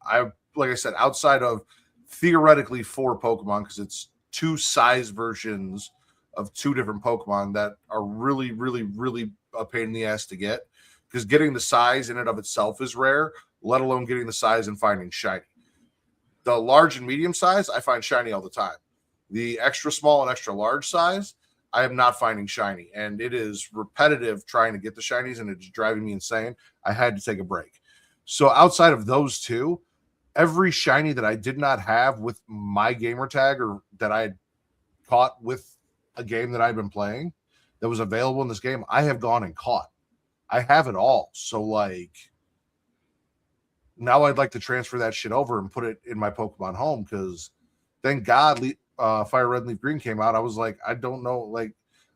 like I said, outside of theoretically 4 Pokemon, because it's 2 size versions of 2 different Pokemon that are really, really, really a pain in the ass to get. Because getting the size in and of itself is rare, let alone getting the size and finding shiny. The large and medium size, I find shiny all the time. The extra small and extra large size, I am not finding shiny. And it is repetitive trying to get the shinies, and it's driving me insane. I had to take a break. So outside of those 2, every shiny that I did not have with my gamer tag or that I had caught with a game that I'd been playing that was available in this game, I have gone and caught. I have it all. So like now I'd like to transfer that shit over and put it in my Pokemon Home, because thank God Fire Red and Leaf Green came out. I was like, I don't know, like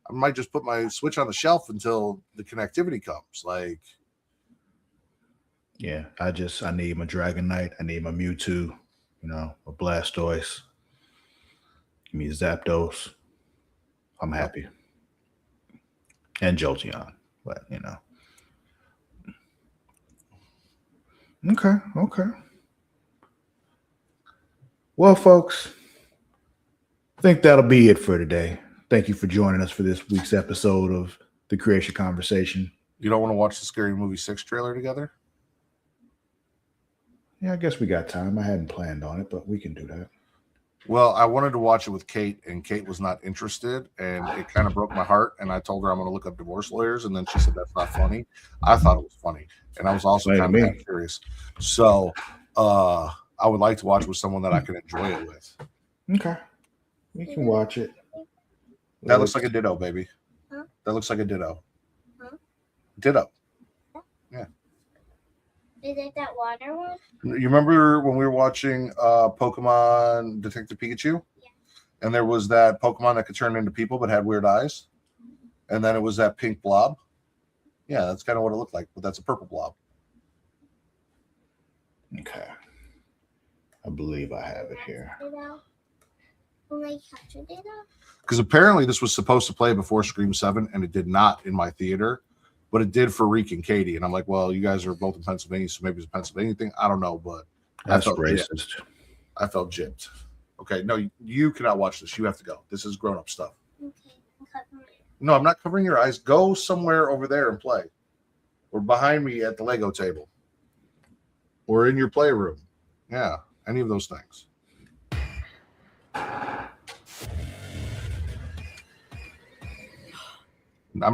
I might just put my Switch on the shelf until the connectivity comes. Like, Yeah, I need my Dragonite. I need my Mewtwo, a Blastoise. Give me a Zapdos. I'm happy. And Jolteon, but Okay. Well, folks, I think that'll be it for today. Thank you for joining us for this week's episode of the Creatia Conversation. you don't want to watch the Scary Movie 6 trailer together? Yeah, I guess we got time. I hadn't planned on it, but we can do that. Well, I wanted to watch it with Kate, and Kate was not interested, and it kind of broke my heart. And I told her I'm going to look up divorce lawyers, and then she said that's not funny. I thought it was funny, and I was also kind of curious. So I would like to watch with someone that I can enjoy it with. Okay, we can watch it. That looks like a ditto, baby. Huh? That looks like a ditto. Huh? Ditto. Is it that water one? You remember when we were watching Pokemon Detective Pikachu? Yeah. And there was that Pokemon that could turn into people but had weird eyes? And then it was that pink blob? Yeah, that's kind of what it looked like, but that's a purple blob. Okay. I believe I have it here. Because apparently this was supposed to play before Scream 7, and it did not in my theater. But it did for Reek and Katie. And I'm like, well, you guys are both in Pennsylvania, so maybe it's a Pennsylvania thing. I don't know, but that's racist. I felt gypped. Okay, no, you cannot watch this. You have to go. This is grown-up stuff. Okay, No, I'm not covering your eyes. Go somewhere over there and play. Or behind me at the Lego table. Or in your playroom. Yeah, any of those things. I'm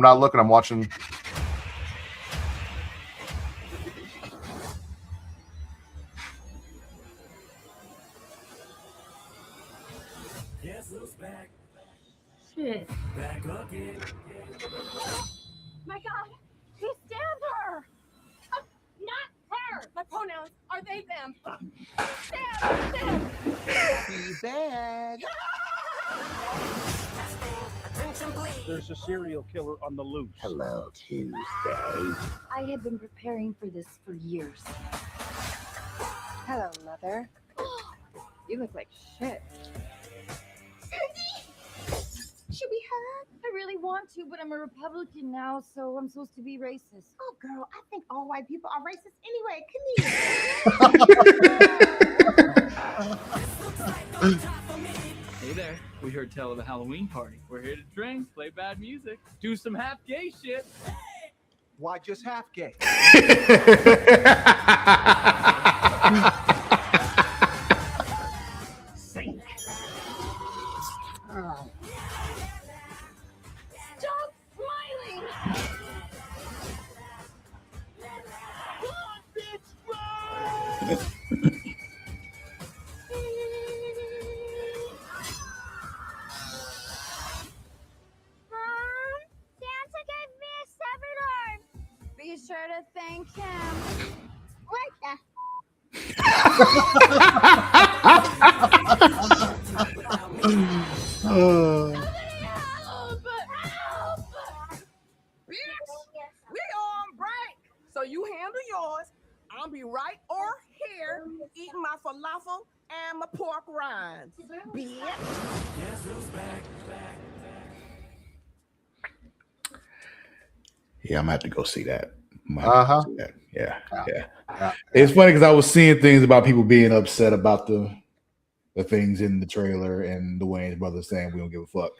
not looking. I'm watching. Guess who's back? Shit. Back again. My God, he stabbed her. Not her. My pronouns are they, them. Stab. Be bad. There's a serial killer on the loose. Hello, Tuesday. I have been preparing for this for years. Hello, Mother. You look like shit. Should we hug? I really want to, but I'm a Republican now, so I'm supposed to be racist. Oh, girl, I think all white people are racist anyway. Come here. Hey there. We heard tell of a Halloween party. We're here to drink, play bad music, do some half gay shit. Why just half gay? Sink. Stop smiling! Come on, bitch. gotta thank him. What the? We on break. So you handle yours. I'll be right over here eating my falafel and my pork rinds. Bitch. Yeah, I'm gonna have to go see that. Yeah. It's funny because I was seeing things about people being upset about the things in the trailer and the Wayans brothers saying we don't give a fuck.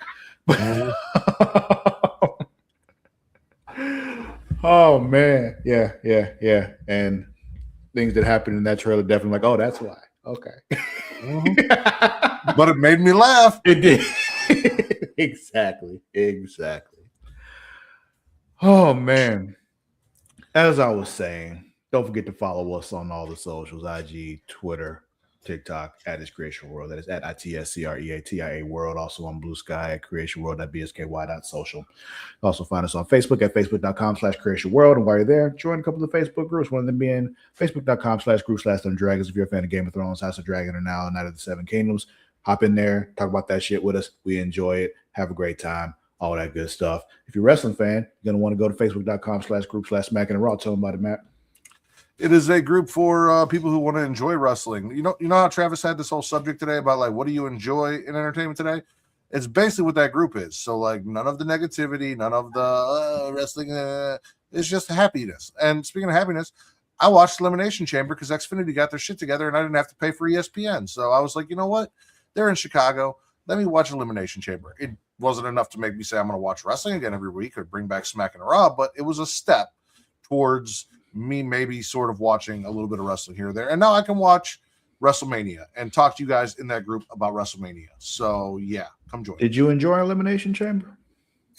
Oh man, yeah, and things that happened in that trailer definitely like, oh, that's why. Okay, but it made me laugh. It did. Exactly. Oh man, as I was saying, don't forget to follow us on all the socials: IG, Twitter, TikTok at It's Creation World. That is at ITSCREATIA World. Also on Blue Sky at creationworld.bsky.social. Also find us on Facebook at facebook.com/Creation World. And while you're there, join a couple of Facebook groups. One of them being facebook.com/group/Dragons. If you're a fan of Game of Thrones, House of Dragon, or now Night of the Seven Kingdoms, hop in there, talk about that shit with us. We enjoy it. Have a great time. All that good stuff. If you're a wrestling fan, you're going to want to go to facebook.com/group/Smack and Raw. Tell them about it, Matt. It is a group for people who want to enjoy wrestling. You know how Travis had this whole subject today about like, what do you enjoy in entertainment today? It's basically what that group is. So like none of the negativity, none of the wrestling. It's just happiness. And speaking of happiness, I watched Elimination Chamber because Xfinity got their shit together and I didn't have to pay for ESPN. So I was like, you know what? They're in Chicago. Let me watch Elimination Chamber. It wasn't enough to make me say I'm going to watch wrestling again every week or bring back Smack and Raw, but it was a step towards me maybe sort of watching a little bit of wrestling here or there. And now I can watch WrestleMania and talk to you guys in that group about WrestleMania. So yeah, come join. Did you enjoy Elimination Chamber?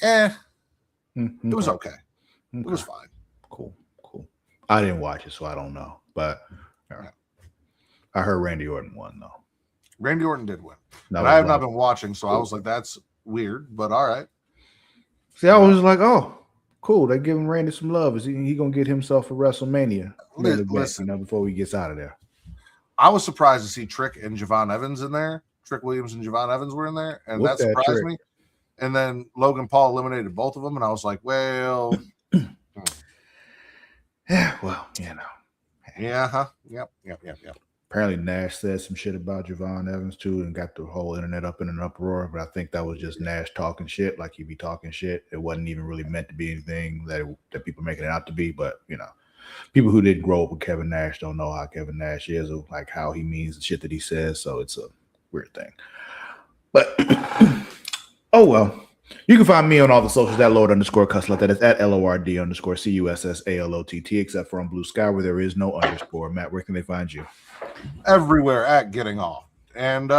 It was okay. It was fine. Cool. I didn't watch it, so I don't know. But I heard Randy Orton won, though. Randy Orton did win. But I have not been watching, so I was like, that's weird, but all right. See, I was just like, oh, cool. They're giving Randy some love. Is he going to get himself a WrestleMania listen, before he gets out of there? I was surprised to see Trick and Javon Evans in there. Trick Williams and Javon Evans were in there, and that surprised me. And then Logan Paul eliminated both of them, and I was like, well... Yeah, well, you know. Yeah, Yep. Apparently Nash said some shit about Javon Evans too and got the whole internet up in an uproar, but I think that was just Nash talking shit, like he be talking shit. It wasn't even really meant to be anything that people making it out to be, but you know, people who didn't grow up with Kevin Nash don't know how Kevin Nash is or like how he means the shit that he says, so it's a weird thing. But oh well. You can find me on all the socials at Lord_Cusslott. That is at LORD_CUSSALOTT, except for on Blue Sky where there is no underscore. Matt, where can they find you? Everywhere at Getting Off. And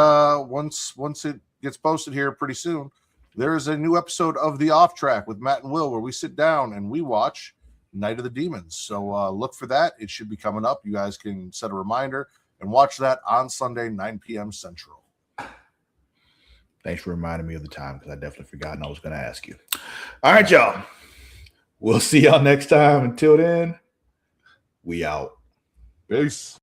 once it gets posted here pretty soon, there is a new episode of The Off Track with Matt and Will where we sit down and we watch Night of the Demons. So look for that. It should be coming up. You guys can set a reminder and watch that on Sunday, 9 p.m. Central. Thanks for reminding me of the time because I definitely forgot and I was going to ask you. All right, y'all. We'll see y'all next time. Until then, we out. Peace.